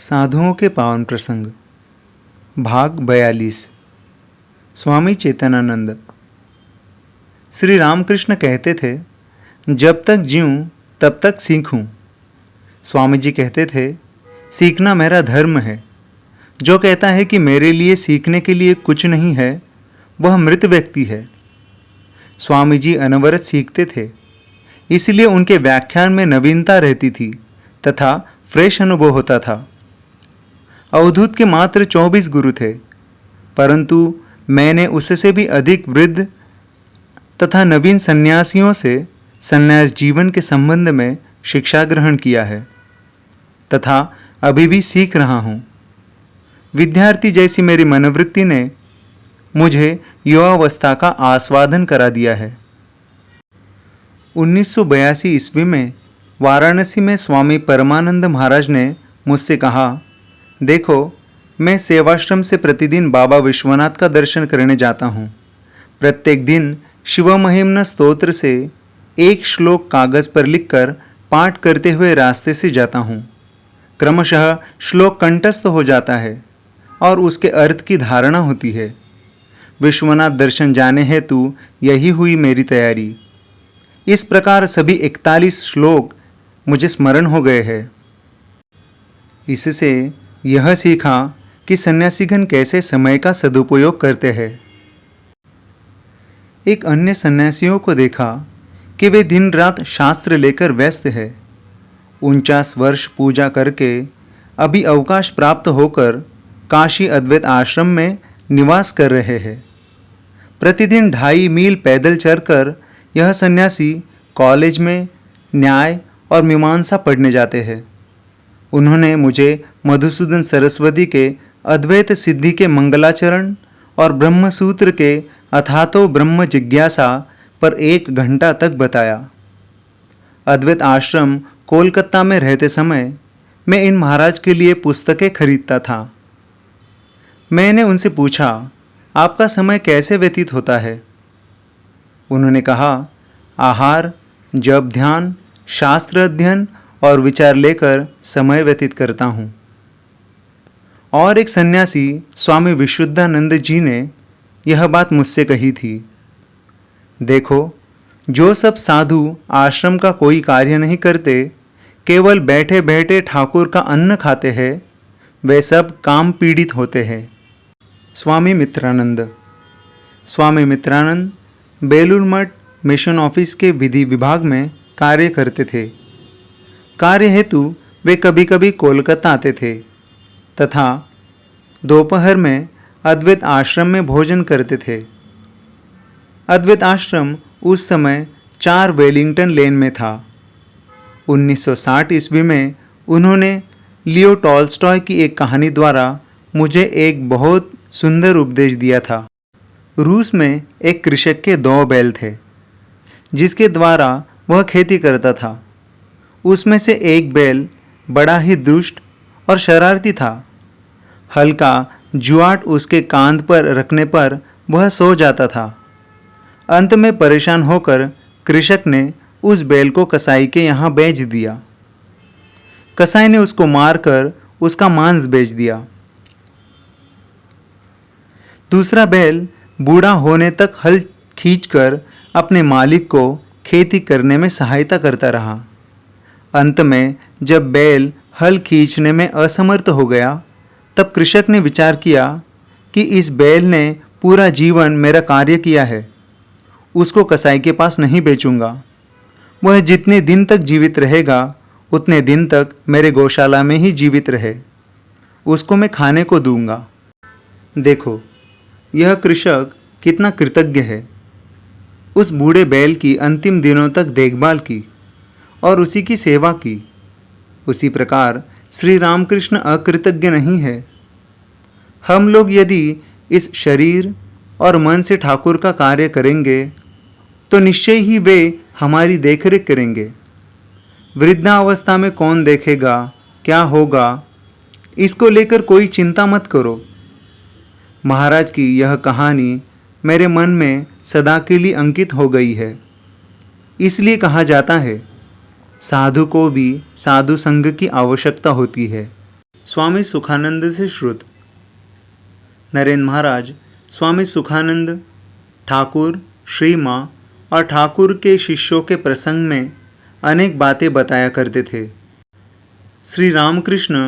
साधुओं के पावन प्रसंग भाग 42। स्वामी चेतनानंद। श्री रामकृष्ण कहते थे, जब तक जीऊँ तब तक सीखूं। स्वामी जी कहते थे, सीखना मेरा धर्म है। जो कहता है कि मेरे लिए सीखने के लिए कुछ नहीं है, वह मृत व्यक्ति है। स्वामी जी अनवरत सीखते थे, इसलिए उनके व्याख्यान में नवीनता रहती थी तथा फ्रेश अनुभव होता था। अवधूत के मात्र 24 गुरु थे, परंतु मैंने उससे भी अधिक वृद्ध तथा नवीन सन्यासियों से सन्यास जीवन के संबंध में शिक्षा ग्रहण किया है तथा अभी भी सीख रहा हूँ। विद्यार्थी जैसी मेरी मनोवृत्ति ने मुझे युवावस्था का आस्वादन करा दिया है। 1982 ईस्वी में वाराणसी में स्वामी परमानंद महाराज ने मुझसे कहा, देखो, मैं सेवाश्रम से प्रतिदिन बाबा विश्वनाथ का दर्शन करने जाता हूँ। प्रत्येक दिन शिवमहिम्न स्तोत्र से एक श्लोक कागज़ पर लिखकर पाठ करते हुए रास्ते से जाता हूँ। क्रमशः श्लोक कंठस्थ हो जाता है और उसके अर्थ की धारणा होती है। विश्वनाथ दर्शन जाने हेतु यही हुई मेरी तैयारी। इस प्रकार सभी 41 श्लोक मुझे स्मरण हो गए हैं। इससे यह सीखा कि सन्यासीगण कैसे समय का सदुपयोग करते हैं। एक अन्य सन्यासियों को देखा कि वे दिन रात शास्त्र लेकर व्यस्त हैं। 49 वर्ष पूजा करके अभी अवकाश प्राप्त होकर काशी अद्वैत आश्रम में निवास कर रहे हैं। प्रतिदिन 2.5 मील पैदल चलकर यह सन्यासी कॉलेज में न्याय और मीमांसा पढ़ने जाते हैं। उन्होंने मुझे मधुसूदन सरस्वती के अद्वैत सिद्धि के मंगलाचरण और ब्रह्मसूत्र के अथातो ब्रह्म जिज्ञासा पर 1 घंटा तक बताया। अद्वैत आश्रम कोलकाता में रहते समय मैं इन महाराज के लिए पुस्तकें खरीदता था। मैंने उनसे पूछा, आपका समय कैसे व्यतीत होता है? उन्होंने कहा, आहार, जप ध्यान, शास्त्र अध्ययन और विचार लेकर समय व्यतीत करता हूँ। और एक सन्यासी स्वामी विशुद्धानंद जी ने यह बात मुझसे कही थी, देखो, जो सब साधु आश्रम का कोई कार्य नहीं करते, केवल बैठे बैठे ठाकुर का अन्न खाते हैं, वे सब काम पीड़ित होते हैं। स्वामी मित्रानंद। स्वामी मित्रानंद बेलूर मठ मिशन ऑफिस के विधि विभाग में कार्य करते थे। कार्य हेतु वे कभी कभी कोलकाता आते थे तथा दोपहर में अद्वैत आश्रम में भोजन करते थे। अद्वैत आश्रम उस समय 4 वेलिंगटन लेन में था। 1960 ईस्वी में उन्होंने लियो टॉल्स्टॉय की एक कहानी द्वारा मुझे एक बहुत सुंदर उपदेश दिया था। रूस में एक कृषक के 2 बैल थे, जिसके द्वारा वह खेती करता था। उसमें से एक बैल बड़ा ही दुष्ट और शरारती था। हल्का जुआट उसके कांध पर रखने पर वह सो जाता था। अंत में परेशान होकर कृषक ने उस बैल को कसाई के यहाँ बेच दिया। कसाई ने उसको मारकर उसका मांस बेच दिया। दूसरा बैल बूढ़ा होने तक हल खींचकर अपने मालिक को खेती करने में सहायता करता रहा। अंत में जब बैल हल खींचने में असमर्थ हो गया, तब कृषक ने विचार किया कि इस बैल ने पूरा जीवन मेरा कार्य किया है, उसको कसाई के पास नहीं बेचूंगा। वह जितने दिन तक जीवित रहेगा, उतने दिन तक मेरे गौशाला में ही जीवित रहे, उसको मैं खाने को दूंगा। देखो, यह कृषक कितना कृतज्ञ है। उस बूढ़े बैल की अंतिम दिनों तक देखभाल की और उसी की सेवा की। उसी प्रकार श्री रामकृष्ण अकृतज्ञ नहीं है। हम लोग यदि इस शरीर और मन से ठाकुर का कार्य करेंगे, तो निश्चय ही वे हमारी देखरेख करेंगे। वृद्धावस्था में कौन देखेगा, क्या होगा, इसको लेकर कोई चिंता मत करो। महाराज की यह कहानी मेरे मन में सदा के लिए अंकित हो गई है। इसलिए कहा जाता है, साधु को भी साधु संग की आवश्यकता होती है। स्वामी सुखानंद से श्रुत। नरेंद्र महाराज स्वामी सुखानंद, ठाकुर, श्री माँ और ठाकुर के शिष्यों के प्रसंग में अनेक बातें बताया करते थे। श्री रामकृष्ण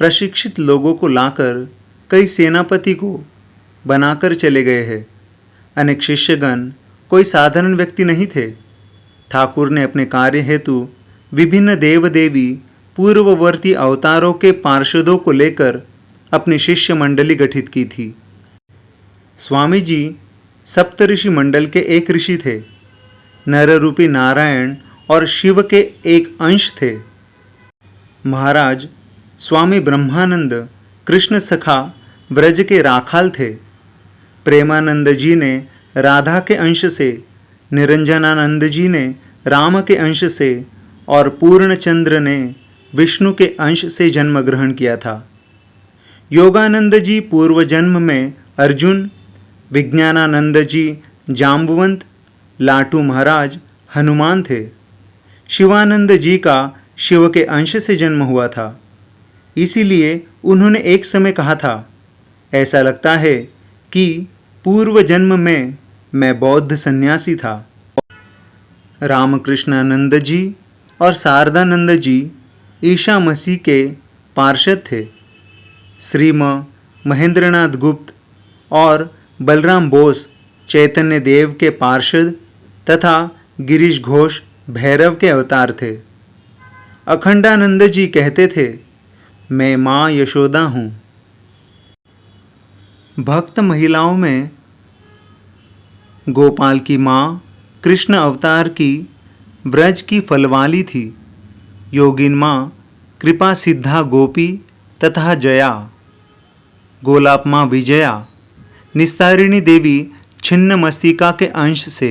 प्रशिक्षित लोगों को लाकर कई सेनापति को बनाकर चले गए हैं। अनेक शिष्यगण कोई साधारण व्यक्ति नहीं थे। ठाकुर ने अपने कार्य हेतु विभिन्न देव देवी पूर्ववर्ती अवतारों के पार्षदों को लेकर अपनी शिष्य मंडली गठित की थी। स्वामी जी सप्तऋषि मंडल के एक ऋषि थे। नर रूपी नारायण और शिव के एक अंश थे। महाराज स्वामी ब्रह्मानंद कृष्ण सखा ब्रज के राखाल थे। प्रेमानंद जी ने राधा के अंश से, निरंजनानंद जी ने राम के अंश से और पूर्णचंद्र ने विष्णु के अंश से जन्म ग्रहण किया था। योगानंद जी पूर्व जन्म में अर्जुन, विज्ञानानंद जी जाम्बुवंत, लाटू महाराज हनुमान थे। शिवानंद जी का शिव के अंश से जन्म हुआ था। इसीलिए उन्होंने एक समय कहा था, ऐसा लगता है कि पूर्व जन्म में मैं बौद्ध सन्यासी था। रामकृष्णानंद जी और शारदानंद जी ईशा मसीह के पार्षद थे। श्रीम महेंद्रनाथ गुप्त और बलराम बोस चैतन्य देव के पार्षद तथा गिरीश घोष भैरव के अवतार थे। अखंडानंद जी कहते थे, मैं माँ यशोदा हूँ। भक्त महिलाओं में गोपाल की माँ कृष्ण अवतार की ब्रज की फलवाली थी। योगिन माँ कृपा सिद्धा गोपी तथा जया, गोलाप माँ विजया, निस्तारिणी देवी छिन्न मस्तिका के अंश से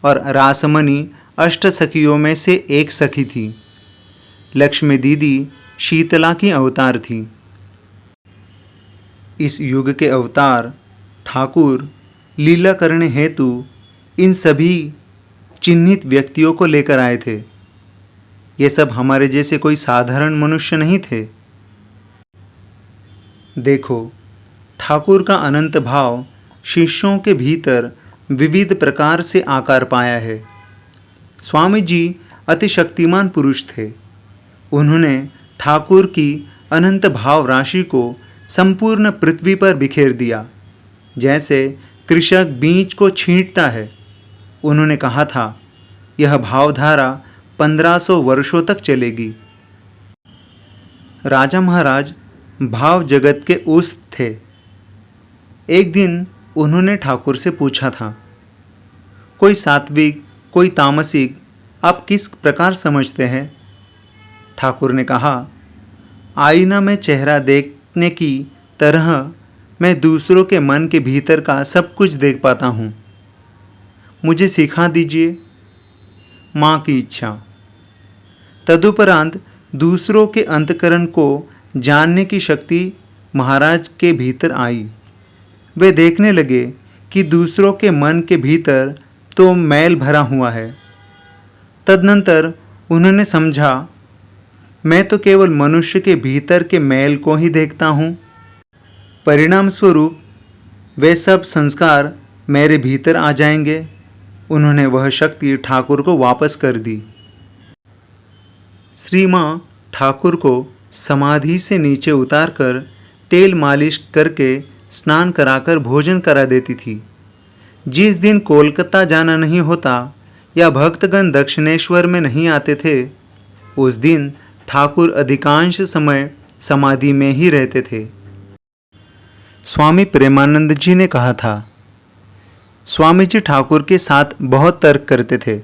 और रासमणि अष्ट सखियों में से एक सखी थी। लक्ष्मी दीदी शीतला की अवतार थी। इस युग के अवतार ठाकुर लीला करने हेतु इन सभी चिन्हित व्यक्तियों को लेकर आए थे। ये सब हमारे जैसे कोई साधारण मनुष्य नहीं थे। देखो, ठाकुर का अनंत भाव शिष्यों के भीतर विविध प्रकार से आकार पाया है। स्वामी जी अति शक्तिमान पुरुष थे। उन्होंने ठाकुर की अनंत भाव राशि को संपूर्ण पृथ्वी पर बिखेर दिया, जैसे कृषक बीज को छींटता है। उन्होंने कहा था, यह भावधारा 1500 वर्षों तक चलेगी। राजा महाराज भाव जगत के उस थे। एक दिन उन्होंने ठाकुर से पूछा था, कोई सात्विक, कोई तामसिक, आप किस प्रकार समझते हैं? ठाकुर ने कहा, आईना में चेहरा देखने की तरह मैं दूसरों के मन के भीतर का सब कुछ देख पाता हूँ। मुझे सिखा दीजिए। माँ की इच्छा। तदुपरांत दूसरों के अंतकरण को जानने की शक्ति महाराज के भीतर आई। वे देखने लगे कि दूसरों के मन के भीतर तो मैल भरा हुआ है। तदनंतर उन्होंने समझा, मैं तो केवल मनुष्य के भीतर के मैल को ही देखता हूँ। परिणाम स्वरूप वे सब संस्कार मेरे भीतर आ जाएंगे। उन्होंने वह शक्ति ठाकुर को वापस कर दी। श्री माँ ठाकुर को समाधि से नीचे उतारकर तेल मालिश करके स्नान कराकर भोजन करा देती थी। जिस दिन कोलकाता जाना नहीं होता या भक्तगण दक्षिणेश्वर में नहीं आते थे, उस दिन ठाकुर अधिकांश समय समाधि में ही रहते थे। स्वामी प्रेमानंद जी ने कहा था, स्वामी जी ठाकुर के साथ बहुत तर्क करते थे।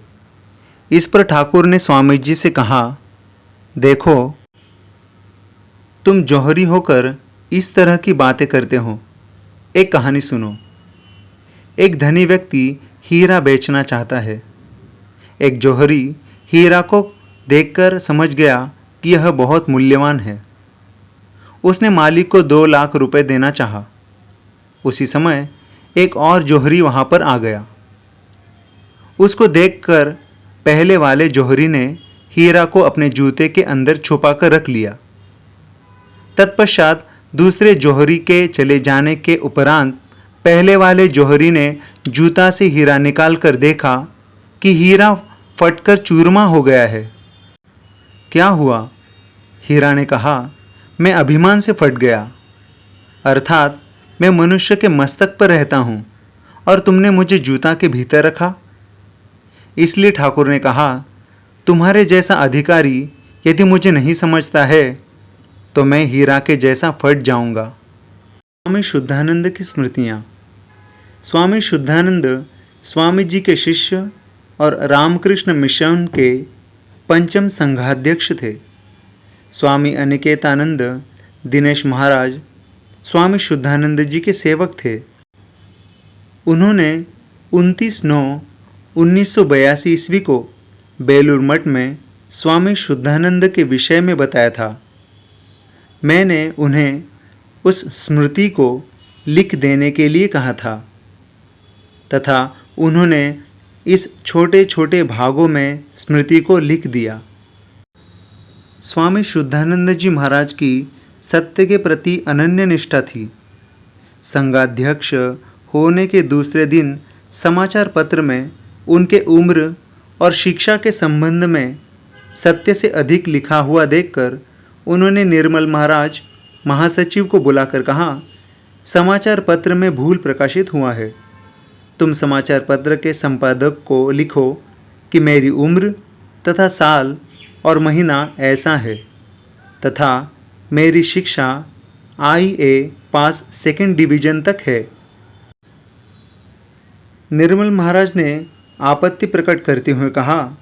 इस पर ठाकुर ने स्वामी जी से कहा, देखो, तुम जौहरी होकर इस तरह की बातें करते हो। एक कहानी सुनो। एक धनी व्यक्ति हीरा बेचना चाहता है। एक जौहरी हीरा को देखकर समझ गया कि यह बहुत मूल्यवान है। उसने मालिक को 2 लाख रुपए देना चाहा। उसी समय एक और जौहरी वहां पर आ गया। उसको देखकर पहले वाले जौहरी ने हीरा को अपने जूते के अंदर छुपा कर रख लिया। तत्पश्चात दूसरे जौहरी के चले जाने के उपरांत पहले वाले जौहरी ने जूता से हीरा निकालकर देखा कि हीरा फटकर चूरमा हो गया है। क्या हुआ? हीरा ने कहा, मैं अभिमान से फट गया, अर्थात मैं मनुष्य के मस्तक पर रहता हूँ और तुमने मुझे जूता के भीतर रखा। इसलिए ठाकुर ने कहा, तुम्हारे जैसा अधिकारी यदि मुझे नहीं समझता है तो मैं हीरा के जैसा फट जाऊंगा। स्वामी शुद्धानंद की स्मृतियाँ। स्वामी शुद्धानंद स्वामी जी के शिष्य और रामकृष्ण मिशन के पंचम संघाध्यक्ष थे। स्वामी अनिकेतानंद दिनेश महाराज स्वामी शुद्धानंद जी के सेवक थे। उन्होंने 29/9/1982 ईस्वी को बेलूर मठ में स्वामी शुद्धानंद के विषय में बताया था। मैंने उन्हें उस स्मृति को लिख देने के लिए कहा था तथा उन्होंने इस छोटे छोटे भागों में स्मृति को लिख दिया। स्वामी शुद्धानंद जी महाराज की सत्य के प्रति अनन्य निष्ठा थी। संघाध्यक्ष होने के दूसरे दिन समाचार पत्र में उनके उम्र और शिक्षा के संबंध में सत्य से अधिक लिखा हुआ देखकर उन्होंने निर्मल महाराज महासचिव को बुलाकर कहा, समाचार पत्र में भूल प्रकाशित हुआ है। तुम समाचार पत्र के संपादक को लिखो कि मेरी उम्र तथा साल और महीना ऐसा है तथा मेरी शिक्षा IA पास 2nd डिवीजन तक है। निर्मल महाराज ने आपत्ति प्रकट करते हुए कहा,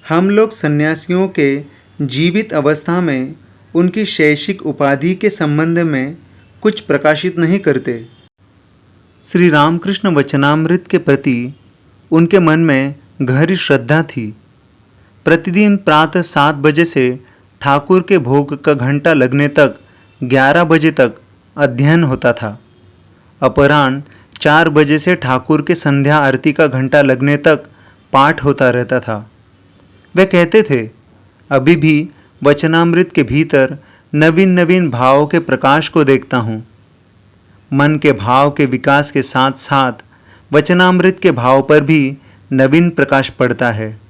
हम लोग सन्यासियों के जीवित अवस्था में उनकी शैक्षिक उपाधि के संबंध में कुछ प्रकाशित नहीं करते। श्री रामकृष्ण वचनामृत के प्रति उनके मन में गहरी श्रद्धा थी। प्रतिदिन प्रातः 7 बजे से ठाकुर के भोग का घंटा लगने तक 11 बजे तक अध्ययन होता था। अपराह्न 4 बजे से ठाकुर के संध्या आरती का घंटा लगने तक पाठ होता रहता था। वे कहते थे, अभी भी वचनामृत के भीतर नवीन नवीन भावों के प्रकाश को देखता हूँ। मन के भाव के विकास के साथ साथ वचनामृत के भाव पर भी नवीन प्रकाश पड़ता है।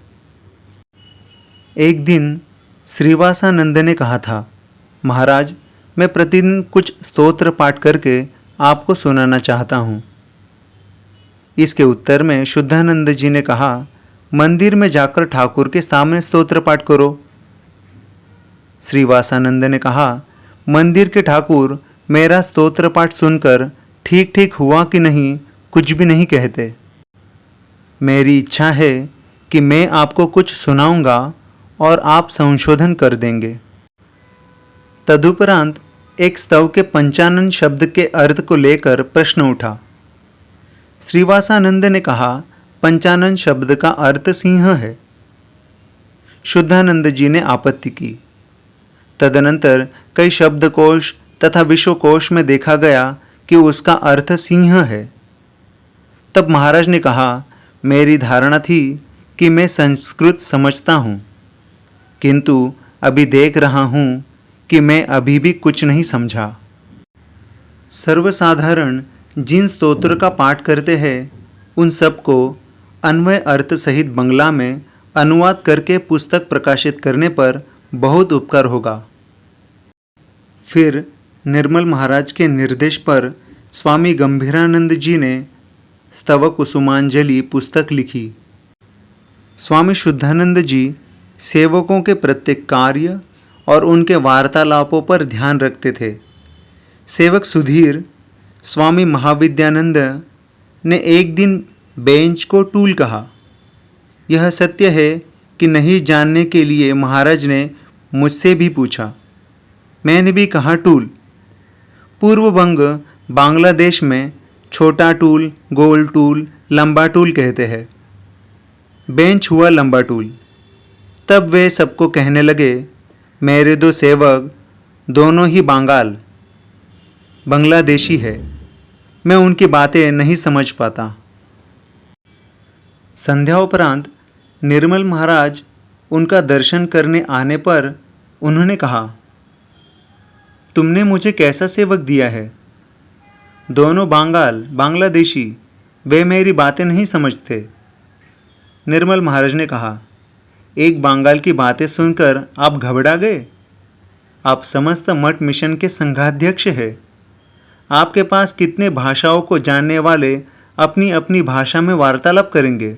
एक दिन श्रीवासानंद ने कहा था, महाराज, मैं प्रतिदिन कुछ स्तोत्र पाठ करके आपको सुनाना चाहता हूँ। इसके उत्तर में शुद्धानंद जी ने कहा, मंदिर में जाकर ठाकुर के सामने स्तोत्र पाठ करो। श्रीवासानंद ने कहा, मंदिर के ठाकुर मेरा स्तोत्र पाठ सुनकर ठीक ठीक हुआ कि नहीं कुछ भी नहीं कहते। मेरी इच्छा है कि मैं आपको कुछ सुनाऊंगा और आप संशोधन कर देंगे। तदुपरांत एक स्तव के पंचानन शब्द के अर्थ को लेकर प्रश्न उठा। श्रीवासानंद ने कहा, पंचानन शब्द का अर्थ सिंह है। शुद्धानंद जी ने आपत्ति की। तदनंतर कई शब्दकोश तथा विश्वकोश में देखा गया कि उसका अर्थ सिंह है। तब महाराज ने कहा, मेरी धारणा थी कि मैं संस्कृत समझता हूँ, किंतु अभी देख रहा हूँ कि मैं अभी भी कुछ नहीं समझा। सर्वसाधारण जिन स्तोत्र का पाठ करते हैं उन सबको अन्वय अर्थ सहित बंगला में अनुवाद करके पुस्तक प्रकाशित करने पर बहुत उपकार होगा। फिर निर्मल महाराज के निर्देश पर स्वामी गंभीरानंद जी ने स्तव कुसुमांजलि पुस्तक लिखी। स्वामी शुद्धानंद जी सेवकों के प्रत्येक कार्य और उनके वार्तालापों पर ध्यान रखते थे। सेवक सुधीर स्वामी महाविद्यानंद ने एक दिन बेंच को टूल कहा। यह सत्य है कि नहीं जानने के लिए महाराज ने मुझसे भी पूछा। मैंने भी कहा टूल। पूर्व बंग बांग्लादेश में छोटा टूल, गोल टूल, लंबा टूल कहते हैं। बेंच हुआ लंबा टूल। तब वे सबको कहने लगे, मेरे 2 सेवक दोनों ही बांग्लादेशी है, मैं उनकी बातें नहीं समझ पाता। संध्या उपरांत निर्मल महाराज उनका दर्शन करने आने पर उन्होंने कहा, तुमने मुझे कैसा सेवक दिया है? दोनों बांग्लादेशी, वे मेरी बातें नहीं समझते। निर्मल महाराज ने कहा, एक बंगाल की बातें सुनकर आप घबरा गए? आप समस्त मठ मिशन के संघाध्यक्ष हैं। आपके पास कितने भाषाओं को जानने वाले अपनी अपनी भाषा में वार्तालाप करेंगे?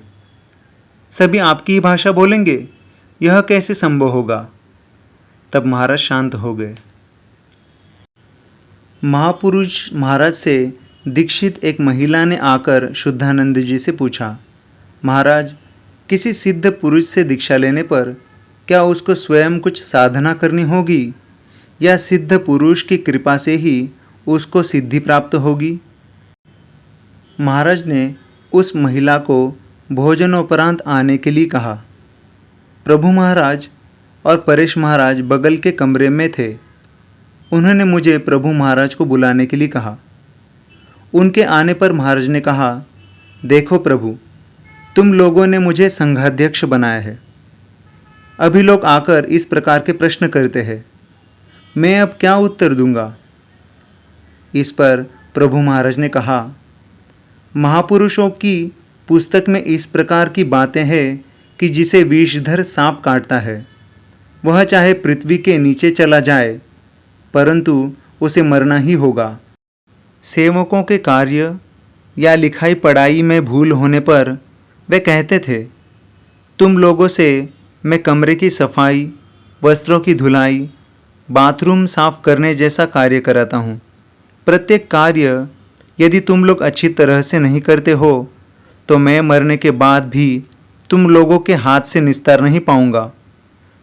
सभी आपकी ही भाषा बोलेंगे? यह कैसे संभव होगा? तब महाराज शांत हो गए। महापुरुष महाराज से दीक्षित एक महिला ने आकर शुद्धानंद जी से पूछा, महाराज, किसी सिद्ध पुरुष से दीक्षा लेने पर क्या उसको स्वयं कुछ साधना करनी होगी या सिद्ध पुरुष की कृपा से ही उसको सिद्धि प्राप्त होगी? महाराज ने उस महिला को भोजनोपरांत आने के लिए कहा। प्रभु महाराज और परेश महाराज बगल के कमरे में थे। उन्होंने मुझे प्रभु महाराज को बुलाने के लिए कहा। उनके आने पर महाराज ने कहा, देखो प्रभु, तुम लोगों ने मुझे संघाध्यक्ष बनाया है। अभी लोग आकर इस प्रकार के प्रश्न करते हैं, मैं अब क्या उत्तर दूंगा? इस पर प्रभु महाराज ने कहा, महापुरुषों की पुस्तक में इस प्रकार की बातें हैं कि जिसे विषधर सांप काटता है वह चाहे पृथ्वी के नीचे चला जाए परंतु उसे मरना ही होगा। सेवकों के कार्य या लिखाई पढ़ाई में भूल होने पर वे कहते थे, तुम लोगों से मैं कमरे की सफाई, वस्त्रों की धुलाई, बाथरूम साफ करने जैसा कार्य कराता हूँ। प्रत्येक कार्य यदि तुम लोग अच्छी तरह से नहीं करते हो तो मैं मरने के बाद भी तुम लोगों के हाथ से निस्तार नहीं पाऊंगा।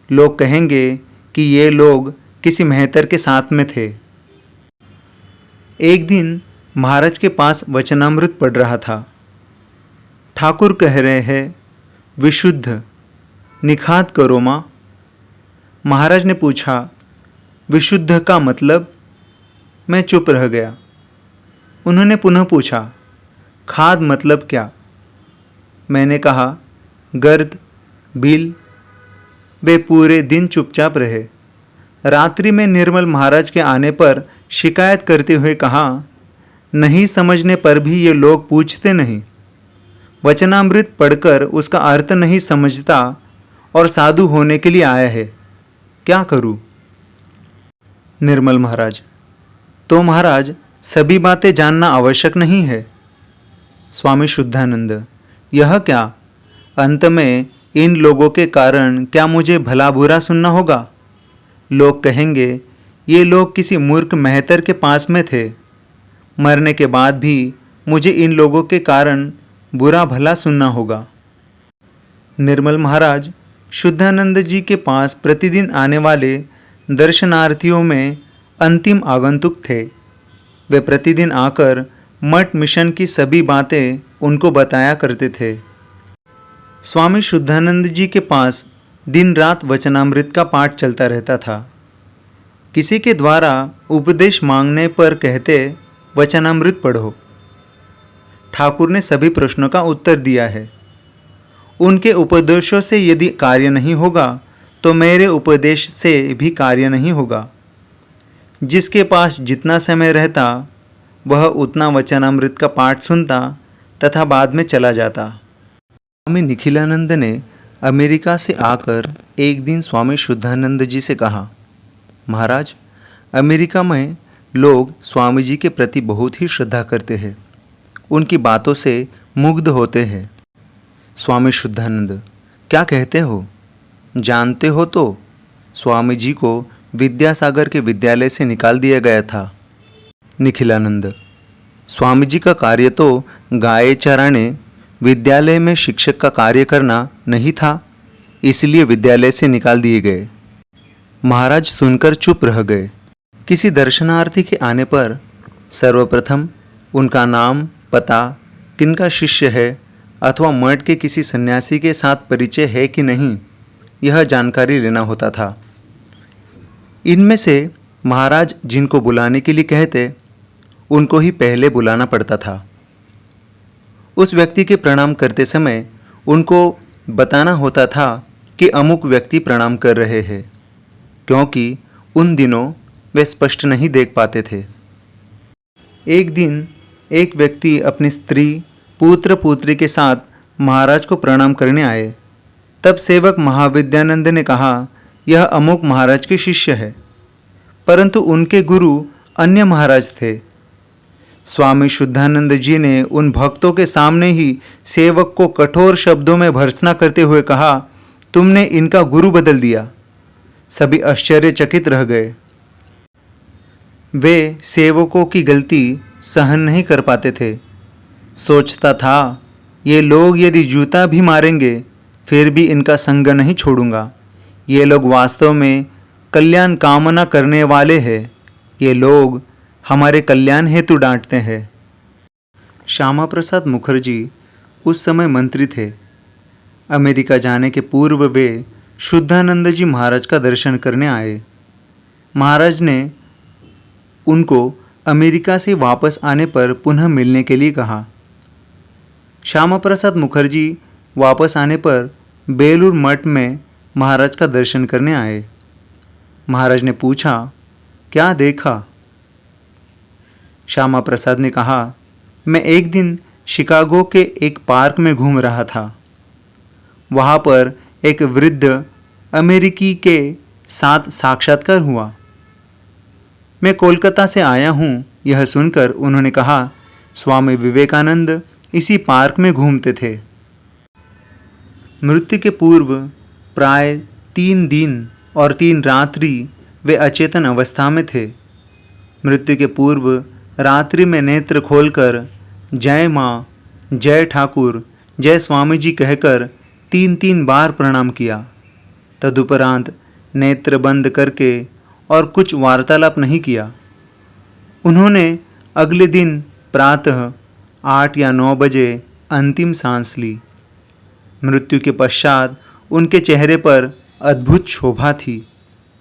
लोग कहेंगे कि ये लोग किसी मेहतर के साथ में थे। एक दिन महाराज के पास वचनामृत पढ़ रहा था। ठाकुर कह रहे हैं, विशुद्ध, निखात करो माँ। महाराज ने पूछा, विशुद्ध का मतलब? मैं चुप रह गया। उन्होंने पुनः पूछा, खाद मतलब क्या? मैंने कहा, गर्द, बिल। वे पूरे दिन चुपचाप रहे। रात्रि में निर्मल महाराज के आने पर शिकायत करते हुए कहा, नहीं समझने पर भी ये लोग पूछते नहीं। वचनामृत पढ़कर उसका अर्थ नहीं समझता और साधु होने के लिए आया है, क्या करूं? निर्मल महाराज, तो महाराज सभी बातें जानना आवश्यक नहीं है। स्वामी शुद्धानंद, यह क्या? अंत में इन लोगों के कारण क्या मुझे भला बुरा सुनना होगा? लोग कहेंगे, ये लोग किसी मूर्ख मेहतर के पास में थे। मरने के बाद भी मुझे इन लोगों के कारण बुरा भला सुनना होगा। निर्मल महाराज शुद्धानंद जी के पास प्रतिदिन आने वाले दर्शनार्थियों में अंतिम आगंतुक थे। वे प्रतिदिन आकर मठ मिशन की सभी बातें उनको बताया करते थे। स्वामी शुद्धानंद जी के पास दिन रात वचनामृत का पाठ चलता रहता था। किसी के द्वारा उपदेश मांगने पर कहते, वचनामृत पढ़ो। ठाकुर ने सभी प्रश्नों का उत्तर दिया है। उनके उपदेशों से यदि कार्य नहीं होगा तो मेरे उपदेश से भी कार्य नहीं होगा। जिसके पास जितना समय रहता वह उतना वचनामृत का पाठ सुनता तथा बाद में चला जाता। स्वामी निखिलानंद ने अमेरिका से आकर एक दिन स्वामी शुद्धानंद जी से कहा, महाराज, अमेरिका में लोग स्वामी जी के प्रति बहुत ही श्रद्धा करते हैं, उनकी बातों से मुग्ध होते हैं। स्वामी शुद्धानंद, क्या कहते हो? जानते हो तो स्वामी जी को विद्यासागर के विद्यालय से निकाल दिया गया था। निखिलानंद, स्वामी जी का कार्य तो गाय चराने, विद्यालय में शिक्षक का कार्य करना नहीं था, इसलिए विद्यालय से निकाल दिए गए। महाराज सुनकर चुप रह गए। किसी दर्शनार्थी के आने पर सर्वप्रथम उनका नाम, पता, किनका शिष्य है अथवा मठ के किसी सन्यासी के साथ परिचय है कि नहीं, यह जानकारी लेना होता था। इनमें से महाराज जिनको बुलाने के लिए कहते उनको ही पहले बुलाना पड़ता था। उस व्यक्ति के प्रणाम करते समय उनको बताना होता था कि अमुक व्यक्ति प्रणाम कर रहे हैं, क्योंकि उन दिनों वे स्पष्ट नहीं देख पाते थे। एक दिन एक व्यक्ति अपनी स्त्री, पुत्र पुत्री के साथ महाराज को प्रणाम करने आए। तब सेवक महाविद्यानंद ने कहा, यह अमुक महाराज के शिष्य है। परंतु उनके गुरु अन्य महाराज थे। स्वामी शुद्धानंद जी ने उन भक्तों के सामने ही सेवक को कठोर शब्दों में भर्त्सना करते हुए कहा, तुमने इनका गुरु बदल दिया। सभी आश्चर्यचकित रह गए। वे सेवकों की गलती सहन नहीं कर पाते थे। सोचता था, ये लोग यदि जूता भी मारेंगे फिर भी इनका संग नहीं छोड़ूंगा। ये लोग वास्तव में कल्याण कामना करने वाले हैं। ये लोग हमारे कल्याण हेतु डांटते हैं। श्यामा प्रसाद मुखर्जी उस समय मंत्री थे। अमेरिका जाने के पूर्व वे शुद्धानंद जी महाराज का दर्शन करने आए। महाराज ने उनको अमेरिका से वापस आने पर पुनः मिलने के लिए कहा। श्यामा प्रसाद मुखर्जी वापस आने पर बेलूर मठ में महाराज का दर्शन करने आए। महाराज ने पूछा, क्या देखा? श्यामा प्रसाद ने कहा, मैं एक दिन शिकागो के एक पार्क में घूम रहा था। वहाँ पर एक वृद्ध अमेरिकी के साथ साक्षात्कार हुआ। मैं कोलकाता से आया हूँ, यह सुनकर उन्होंने कहा, स्वामी विवेकानंद इसी पार्क में घूमते थे। मृत्यु के पूर्व प्राय 3 दिन और 3 रात्रि वे अचेतन अवस्था में थे। मृत्यु के पूर्व रात्रि में नेत्र खोलकर जय माँ, जय ठाकुर, जय स्वामी जी कहकर 3 बार प्रणाम किया। तदुपरांत नेत्र बंद करके और कुछ वार्तालाप नहीं किया। उन्होंने अगले दिन प्रातः 8 या 9 बजे अंतिम सांस ली। मृत्यु के पश्चात उनके चेहरे पर अद्भुत शोभा थी।